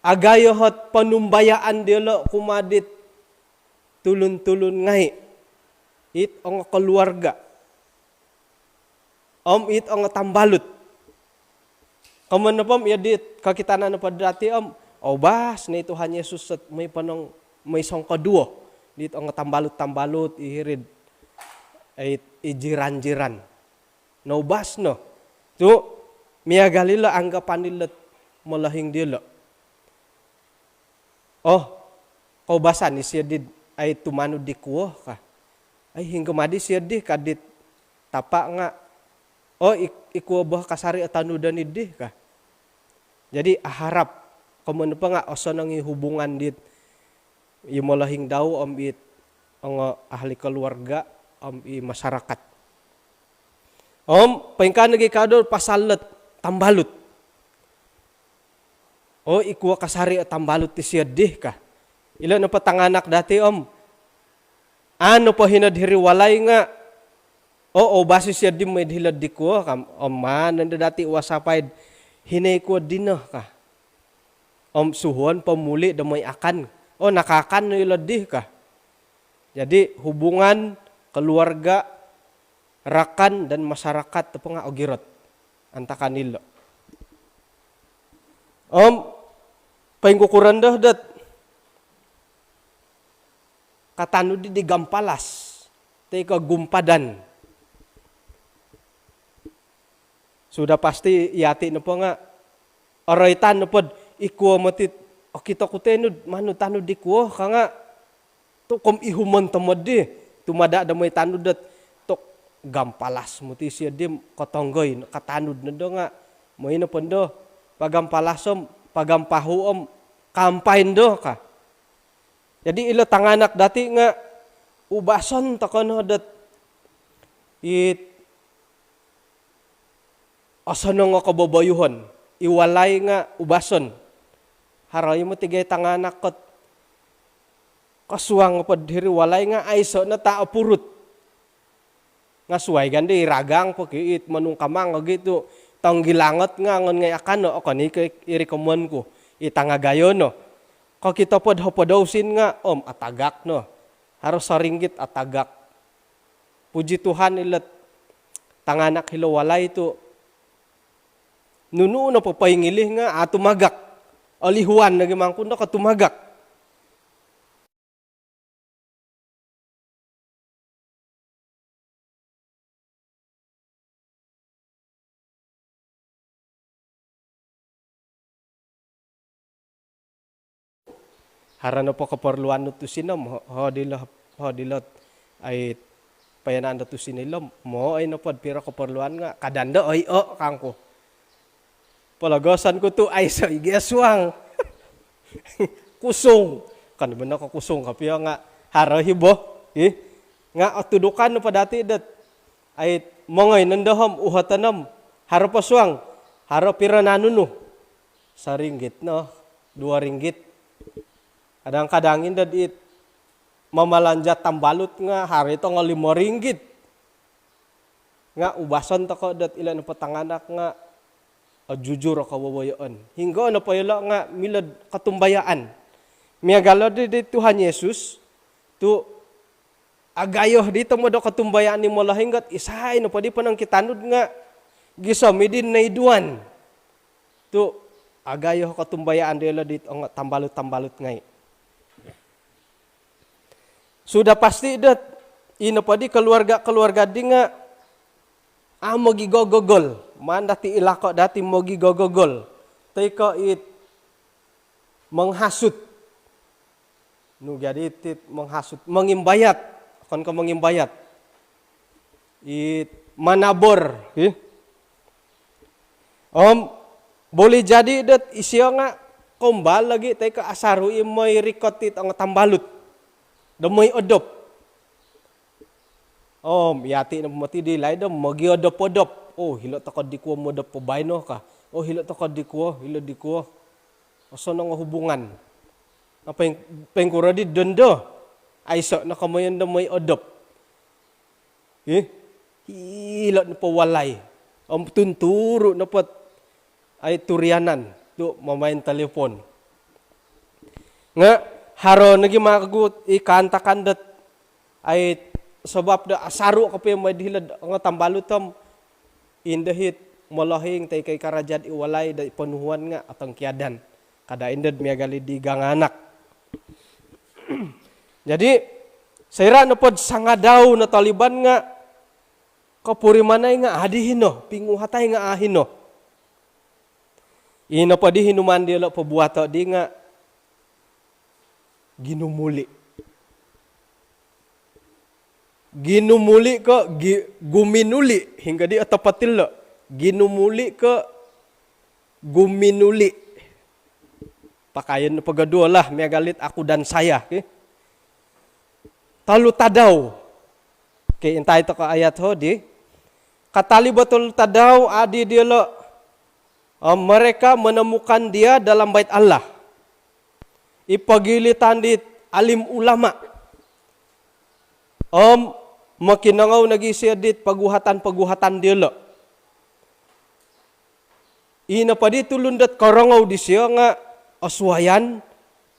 agayo hot panumbayaan dialo kumadit tulun-tulun ngai. It ang keluarga. It ang tambalut. Kaman na pam, yadit, kakitana na pa dati bas na Tuhan Yesus at may panong, may song kaduo. Dito ang tambalot-tambalot, ihirid, ay ijiran-jiran. No bas no. So, miyagalila anggapan nila malahing dila. Kaubasan ni siya did ay tumano di kuwa ka. Ay hinggamadi siya di kadit tapa nga. Ikuwa bah kasari at tanudan idi ka. Jadi harap kamu pa nga oso nang hubungan dit yung malahing daw it ang ahli keluarga i masyarakat. Paingka nagikador pasalat tambalut. Ikuwa kasari at tambalut ti siya di ka. Ilan na patanganak dati ano pa hinadhiri walay nga basis siya di may hilad di ko nanda dati wasapay hinay ko din ka. Suhuan pamuli damay akan. Nakakan na ilad di ka. Jadi hubungan keluarga, rakan dan masyarakat ito nga ogirot. Anta kanilo. Paingkukuran dah dat. Katano di gampalas. Teka gumpadan. Sudah pasti yati na po nga. Araytan na po, ikuwa matit, kita kutenud, manu tanud di kuwa, ka nga, to kom ihuman tamad di, tumada da may tanud dat, to gampalas mo ti siya di, katanggoy, katanud na do nga, mo ina po do, pagampalasom, pagampahuom, kampain do ka. Jadi ilo tanganak dati nga, ubason takano dat, asa na nga kababayuhan, iwalay nga ubason. Haray mo tigay tanganak kot. Kasuwang pa diri walay nga ayso na tao purut. Nga suway ganda iragang po kiit manung kamang gitu. Tanggilangot nga ngon nga akan no. Ni irikomon ko. Itangagayon no. Kung kita po hapodawsin nga atagak no. Haros sa ringgit atagak. Puji Tuhan ilat tanganak hilawalay ito. Nuno na papayngilih nga tumagak. Alihuan na gimangkon na katumagak. Harana po kaparluan no to sinom. Hodilot ay payanaan na to sinilom. Mo ay napod pira kaparluan nga. Kadanda ay kangko. Palagasan ko to ay sa igyaswang. Kusong. Kan ba na kusong kapya nga harahibo. Nga atudukan no pa dati dat. Ay mongay nandaham uhatanam. Harapaswang. Harapira nanuno. Sa ringgit no. 2 ringgit. Kadang-kadangin dat it. Mamalanjat tambalot nga. Hari ito nga 5 ringgit. Nga ubasan tako dat ilan patanganak nga. Jujur kawawayan. Hingga na payala nga milad katumbayaan. Miyagala di Tuhan Yesus tu agayoh dito mo do katumbayaan ni mo lahinggat isay no padi panang kitanud nga gisa midin na iduan. Tu agayoh katumbayaan dila dito nga tambalut-tambalut ngay. Sudah pasti dat ina padi keluarga di nga mo gigogogol. Man dati ilako dati mo gigogogol. Teka it menghasut. Nu jadi it menghasut, mengimbayat. Kon ka mengimbayat. It manabor, boleh jadi dat isya nga kombal lagi teka asaru imoy rikotit ang tambalut. Damoy odop. Yati na mati di lay dam magi odop-odop. Hilot takod di ko mo odop pabayno ka. Hilot takod di ko, hilot di ko. Asa nga hubungan. Apa yang pengkura di dendo. Ay so na kamayan damoy odop. Hilot na pawalay. Tunturo na pat ay turianan. Tu mamain telepon. Nga haro nagi makagut ikanta-kandat ay sebab da asaru kape madihilad nga tambalutam indahit malahing tay kay karajat iwalay da penuhuan nga atang kiadan kada indad miagali di ganganak. Jadi sayra na pod sangadaw na Taliban nga kapurimanay nga adihino pinguhatay nga ahino. Ina pa di hinuman dilo pabuato di nga ginumuli ko guminuli hingga di atapatil lo. Ginumuli ko guminuli. Pakayan na pagadua lah miagalit aku dan saya. Talu tadaw. Intay to ka ayat ho di. Katali betul tadaw adi dia lo. Mereka menemukan dia dalam bait Allah. Ipagilitan di alim ulama. Makinangaw nagisya dit paguhatan dilo. Ina pa di tulundat karangaw di siya nga aswayan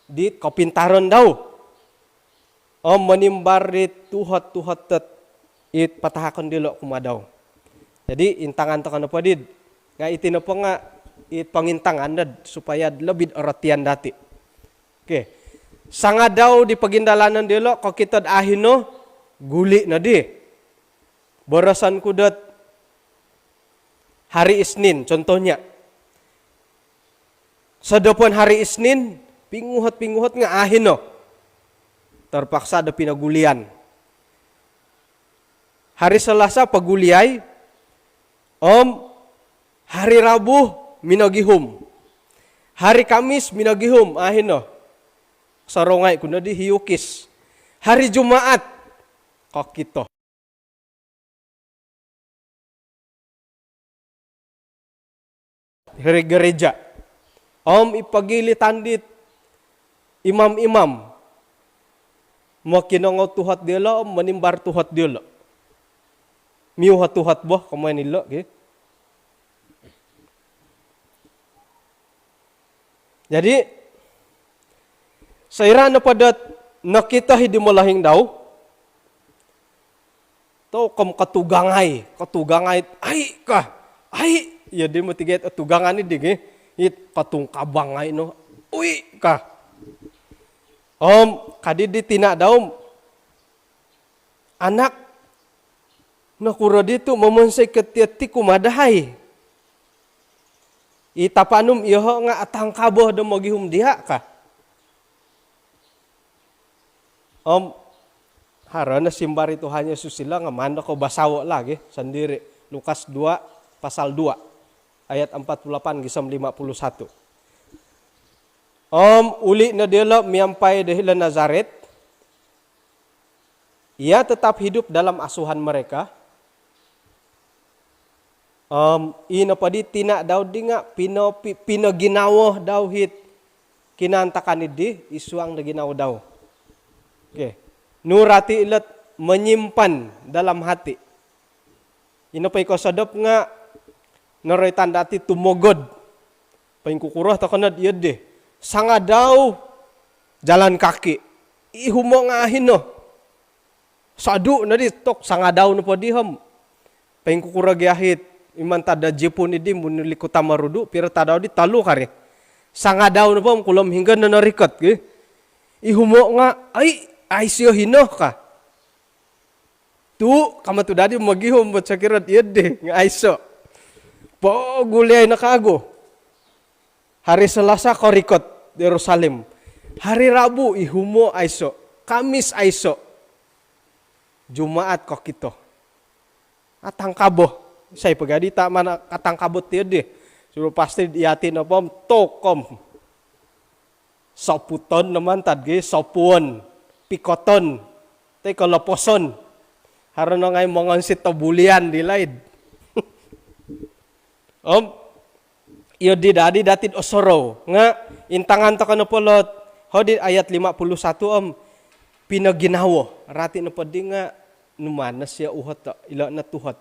dit kapintaran daw. Menimbar dit tuhat it patahakon dilo kumadaw. Jadi intangan to kana pa dit. Nga itinapa nga it pangintangan dad supaya lebih aratian dati. Sanga daw di pagindalanan dilo ko kitad ahino guli na di. Barasan kudat hari Isnin contohnya. Sadapon hari Isnin pinguhat nga ahino. Terpaksa ada pinagulian. Hari Selasa paguliyay. Hari Rabu minagihum. Hari Kamis minagihum ahino. Sarongay kuno di hiyukis. Hari Jumaat kokito. Hari gereja. Ipagilitan dit imam-imam. Makinangaw tuhat dila menimbar tuhat dila. Miuhat tuhat boh kamay nila. Jadi sayra na padat nakita hindi malahing daw. To kam katugangay, ay, ya di mo tiget at tugangan ni dige, it katung kabangay no, uy ka. Kadidi tina daw, anak, nakura dito, mamansay katiati kumadahay. Itapanum iho nga atang kaboh da magihum diha ka. Harana simbar itu hanya susila nga manda ko basawo lagi sendiri. Lukas 2 pasal 2 ayat 48 gisam 51. Uli na dila miampay dahila Nazaret. Ia tetap hidup dalam asuhan mereka. Ina padi tina daw di nga pinaginawo daw hit kinantakan idi isuang na ginaw daw. Nurati ilat menyimpan dalam hati. Ina pay ko sadap nga naray tandati tumogod. Paing kukurah takanad iya de. Sanga daw jalan kaki. Ihumo nga ahino. Sadu na di tok sangadaw na po di ham. Paing kukurag yahit iman tada jepun idi munili ko tamarudu pero tadaw di talu kare. Sangadaw na po kulam hingga na narikat ge. Ihumo nga ay siyo hino ka. Tu kama tu dadi magihom buat sakirat yede nga aiso. Po gulay na kago. Hari Selasa korikot di Yerusalem. Hari Rabu ihumo aiso. Kamis aiso. Jumaat kok kito. Atang kabo. Saya pagadi tak mana katang kabut dia deh. Suruh pasti diatin apa tokom. Soputon naman tadge sopuon. Pikoton. Tay kalaposon. Haron ngay mongon si tobulian di laid. Iyo di dadi datit osoro. Nga intangan to kano polot. Hodit ayat 51 pinaginawo. Rati na padi nga numan na siya uhat ila na tuhat.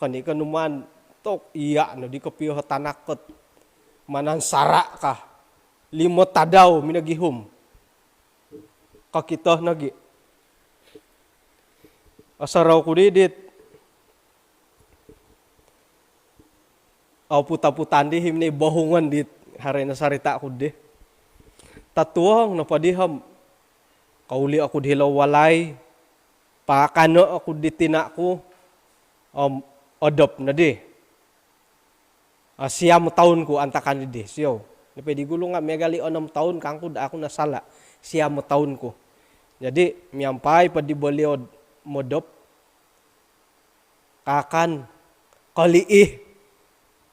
Kani ka numan tok iya no di kapiyo tanakot. Manan sara ka. Limot tadaw minagihum. Kakito nagi. Asaraw ko didit. Aw puta-putan di himni bohongan dit. Hari na sarita ko di. Tatuang na padiham. Kauli ako dihilaw walay. Pakano ako ditina ko. Odop na di. Siyam taon ko antakan di. Siyaw. Napay di gulo nga megali 6 taon kangko da ako nasala. Siyam taon ko. Jadi miyampay pa di baliod modop. Kakan. Kaliih.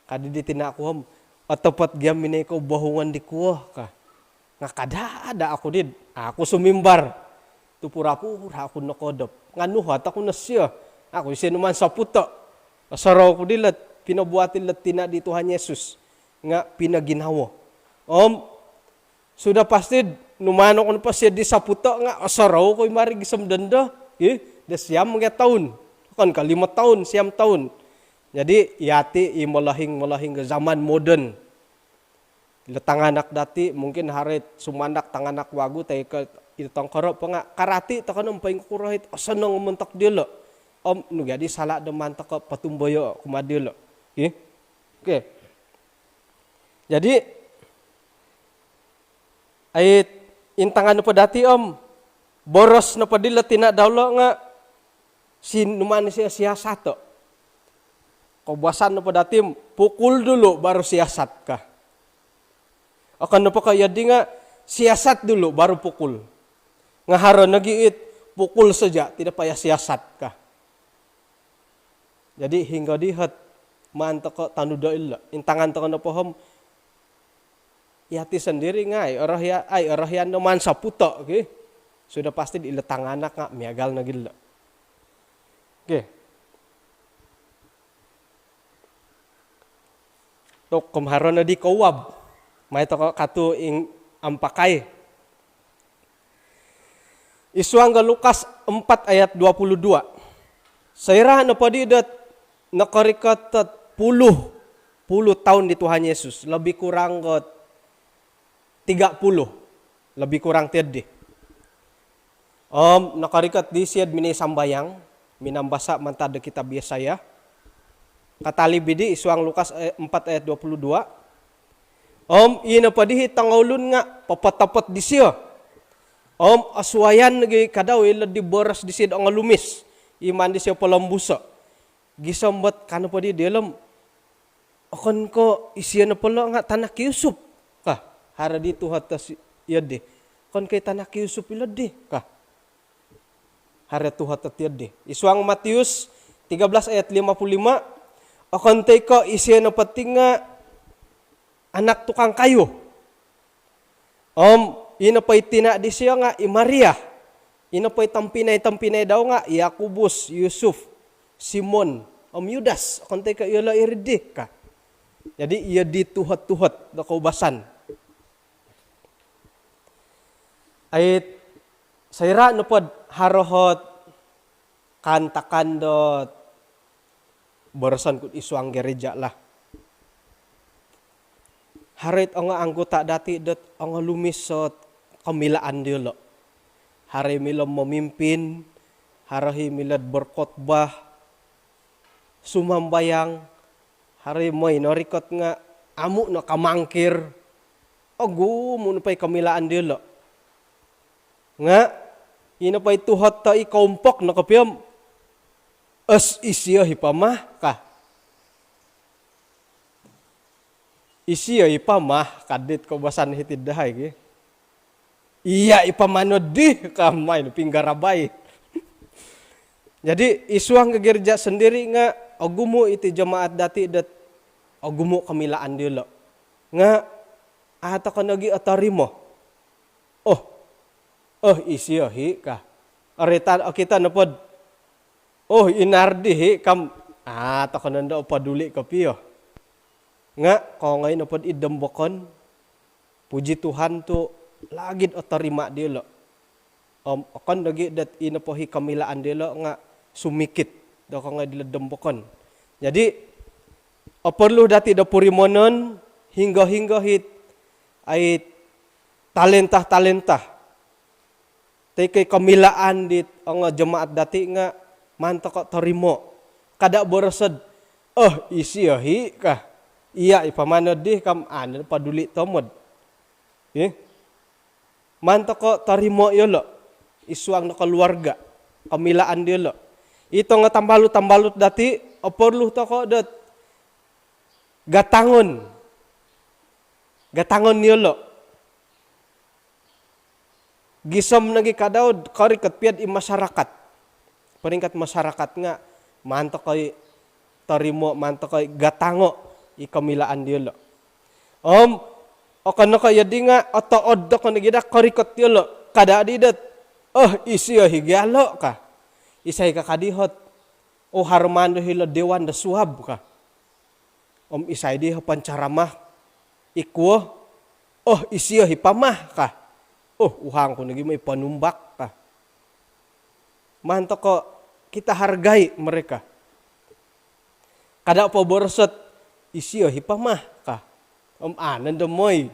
Kadi ditina ko ham. Atapat gyam minay ko bahungan di kuah ka. Nga kada ako did. Ako sumimbar. Tupura-pura ako nakodop. Nga nuhat ako na siya. Ako siya naman sa puto. Asaraw ko dilat. Pinabuatin lat tina di Tuhan Yesus. Nga pinaginawa. Sudah pasti numano ko na pa siya di sa puto. Nga asaraw ko yung marig isang danda. Siyam mga taon. Kan ka 5 taon, siyam taon. Jadi yati malahing zaman modern. Tanganak dati mungkin harit sumandak tanganak wagu tay ka itang karap nga karati ta kanang paing kurahit asanang mentak dilo. Nu jadi salah deman ta ka patumboyo kumadilo. Oke. Jadi ayat intangan pa dati boros na padila tina dawlo nga sinuman siya siasat. Kabasan na pa dati pukul dulu baru siasat ka. Akan na pa kaya di nga siasat dulu baru pukul. Nga haron nagiit pukul saja tidak payah siasat ka. Jadi hingga dihat manta ko tanuda illa. Intangan to na pohom yati sendiri nga orahyan naman sa puto. Okay? Sudah pasti diiletang anak nga miagal na gila. Okay. Tok kumharon na di kawab. May to katu ing ampakay. Isuang Lukas 4 ayat 22. Saira na padidat nakarikatat 10 tahun di Tuhan Yesus. Lebih kurang 30. Lebih kurang tiadi. Nakarikat di siad mini sambayang. Minambasa mantada kitab Yesaya. Katali bidi isuang Lukas 4 ayat 22. Ina padihi tangolun nga papatapat di siya. Aswayan nagi kadaw ila di boras di siya ang lumis. Iman di siya palambusa. Gisambat kano pa di dalam. Akan ko isiya na pala nga tanak Yusuf. Ka hara di tuhat tas yade. Kan kay tanak Yusuf ila di ka. Hara tuhat at yade. Isuang Matius 13 ayat 55. Akan tay ko isiya na pati nga anak tukang kayu. Inapay tina di siya nga Maria. Inapay tampinay daw nga Yakubus, Yusuf, Simon, Yudas. Kontay ka iyala iridi ka. Jadi iya dituhat-tuhat na kaubasan. Ayat sayra napod harohot kantakandot barasan kut isuang gereja lah. Harit ang anggota dati dat ang lumisot kamilaan dilo. Hari milo memimpin, harahi milad berkhotbah, sumambayang, hari moy norikot nga amu na kamangkir, ogu mo na pa'y kamilaan dilo. Nga, ina pa'y tuhat ta ikompok na kapiyam, as isiya hipamah ka. Isiya ipamah, kadit ko basan hitid dahay. Iya ipamanod di kamay, pinggarabay. Jadi isuang ke gereja sendiri nga, ogumo iti jamaat dati dat ogumo kamilaan dilo. Nga, ata ka nagi atarimo. Isiya hi ka. Aritan kita napod, inardi hi kam, ata ka nanda paduli ka piyo. Nga, kung ngayon napod idambokon, puji Tuhan tu, lagid o tarima dilo. Akan lagi dat inapohi kamilaan dilo nga sumikit. Dako nga dilo dambokon. Jadi, perlu dati da purimonon, hingga hit, ay talenta. Tay kamilaan dit, ang jemaat dati nga, mantok tarimo. Kada borosad, isiyahi ka. Iya ipamanod di kam ano paduli tomod. Manto ko tarimo yolo. Isuang na keluarga. Kamilaan dilo. Ito nga tambalut dati. Perlu to ko dat. Gatangon yolo. Gisom nagi kadaw karikat piad i masyarakat. Peringkat masyarakat nga. Manto ko tarimo, manto ko gatango. Ikamilaan dilo. Akan kaya di nga otood ko nagida karikot dilo. Kada adidat. Isiya higalo ka. Isay ka kadihot. Harmando hilo dewan da suhab ka. Isay di pancaramah. Ikwo. Isiya hipamah ka. Uhang ko nagi may panumbak ka. Manto ko kita hargai mereka. Kada po borsot. Isiya hipamah ka. Nandamoy.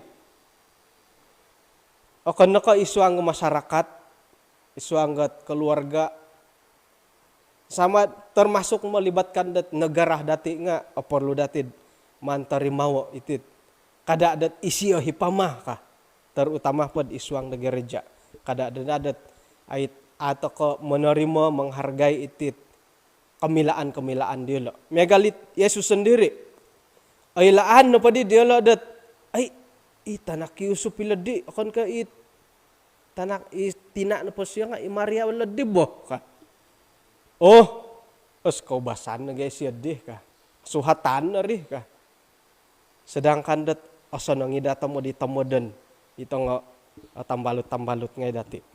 Akan ka isuang masyarakat, isuang keluarga, sama termasuk melibatkan negara dati nga, perlu dati mantarimawo itit. Kada adat isiya hipamah ka. Terutama pod isuang gereja. Kada adat ait atau ko menerima menghargai itit kamilaan dilo. Megalit Yesus sendiri. Ay laan no padi dia la dat tanak Yusuf piladi akan ka tanak tina na po siya nga Maria wala dibo ka. Os kau basan na guys siya di ka. Suhatan na ri ka. Sedangkan dat asa nang idata mo ditamoden ito nga tambalut nga dati.